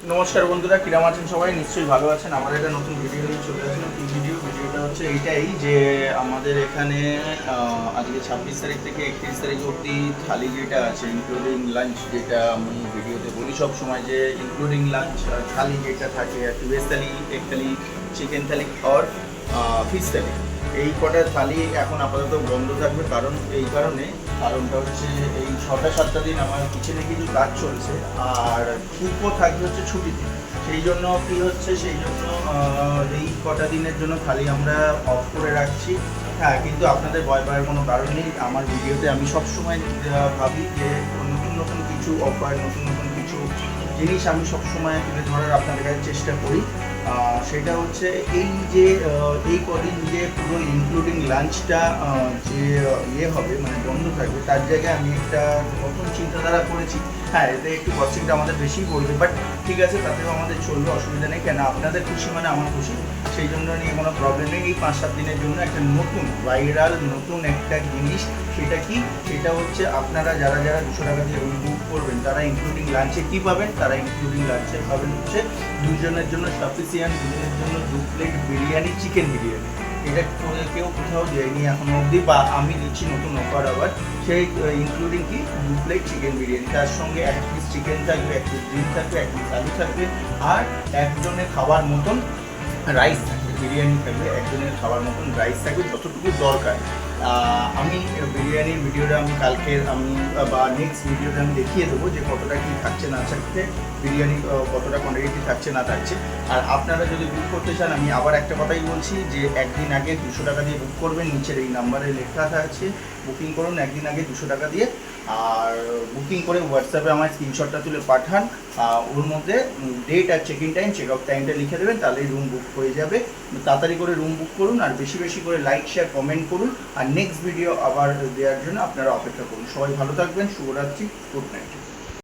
নমস্কার বন্ধুরা, কিরাম আছেন সবাই? নিশ্চয়ই ভালো আছেন। আমাদের একটা নতুন ভিডিও নিয়ে চলে আসলাম। কি ভিডিওটা হচ্ছে এইটাই যে আমাদের এখানে আজকে 26 তারিখ থেকে 31 তারিখ অবধি থালি যেটা আছে ইনক্লুডিং লাঞ্চ, যেটা আমি ভিডিওতে বলি সব সময় যে ইনক্লুডিং লাঞ্চ থালি যেটা থাকে আর কি, ভেজ থালি, এগ থালি, চিকেন থালি আর ফিশ থালি, এই কটা থালি এখন আপাতত বন্ধ থাকবে। কারণটা হচ্ছে এই 6-7টা দিন আমার কিচেনে কিছু কাজ চলছে আর কুকও থাকবে হচ্ছে ছুটিতে। সেই জন্য এই কটা দিনের জন্য খালি আমরা অফ করে রাখছি। হ্যাঁ, কিন্তু আপনাদের ভয় পাওয়ার কোনো কারণ নেই। আমার ভিডিওতে আমি সবসময় ভাবি যে নতুন নতুন কিছু অফার, নতুন নতুন কিছু জিনিস আমি সবসময় তুলে ধরার আপনাদের কাছে চেষ্টা করি। সেটা হচ্ছে এই কদিন যে পুরো ইনক্লুডিং লাঞ্চটা যে হবে মানে বন্ধ থাকবে, তার জায়গায় আমি একটা নতুন চিন্তাধারা করেছি। হ্যাঁ, এতে একটু কস্টিংটা আমাদের বেশি পড়বে, বাট ঠিক আছে, তাতেও আমাদের চলবে, অসুবিধা নেই। কেন, আপনাদের খুশি মানে আমার খুশি, সেই জন্য নিয়ে কোনো প্রবলেম নেই। এই 5-7 দিনের জন্য একটা নতুন ভাইরাল নতুন একটা জিনিস। সেটা হচ্ছে আপনারা যারা 200 টাকা দিয়ে রুম বুক করবেন, তারা ইনক্লুডিং লাঞ্চে কী পাবেন? তারা ইনক্লুডিং লাঞ্চে পাবেন হচ্ছে দুজনের জন্য সাফিসিয়েন্ট, দুজনের জন্য 2 প্লেট বিরিয়ানি, চিকেন বিরিয়ানি। এটা কেউ কোথাও দেয়নি এখনো অবধি, বা আমি দিচ্ছি নতুন অফার আবার। সেই ইনক্লুডিং কি 2 প্লেট চিকেন বিরিয়ানি, তার সঙ্গে 1 পিস চিকেন থাকবে, 1 পিস ডিম থাকবে, 1 পিস আলু থাকবে, আর একজনের খাওয়ার মতন রাইস থাকবে। বিরিয়ানি থাকবে, একজনের খাওয়ার মতন রাইস থাকবে, যতটুকু দরকার। আমি বিরিয়ানির ভিডিওটা বা নেক্সট ভিডিওতে আমি দেখিয়ে দেবো যে কতটা কী থাকছে না থাকছে, বিরিয়ানি কতটা কোয়ান্টিটি থাকছে না থাকছে। আর আপনারা যদি বুক করতে চান, আমি আবার একটা কথাই বলছি যে একদিন আগে 200 টাকা দিয়ে বুক করবেন। নিচের এই নাম্বারে লেখা আছে, বুকিং করুন একদিন আগে 200 টাকা দিয়ে। আর বুকিং করে হোয়াটসঅ্যাপে আমার স্ক্রিনশটটা তুলে পাঠান। ওর মধ্যে ডেট আর check in time, check out টাইমটা লিখে দেবেন, তাহলেই রুম বুক হয়ে যাবে। তাড়াতাড়ি করে রুম বুক করুন আর বেশি বেশি করে লাইক, শেয়ার, কমেন্ট করুন। আর নেক্সট ভিডিও আবার দেওয়ার জন্য আপনারা অপেক্ষা করুন। সবাই ভালো থাকবেন। শুভরাত্রি, গুড নাইট।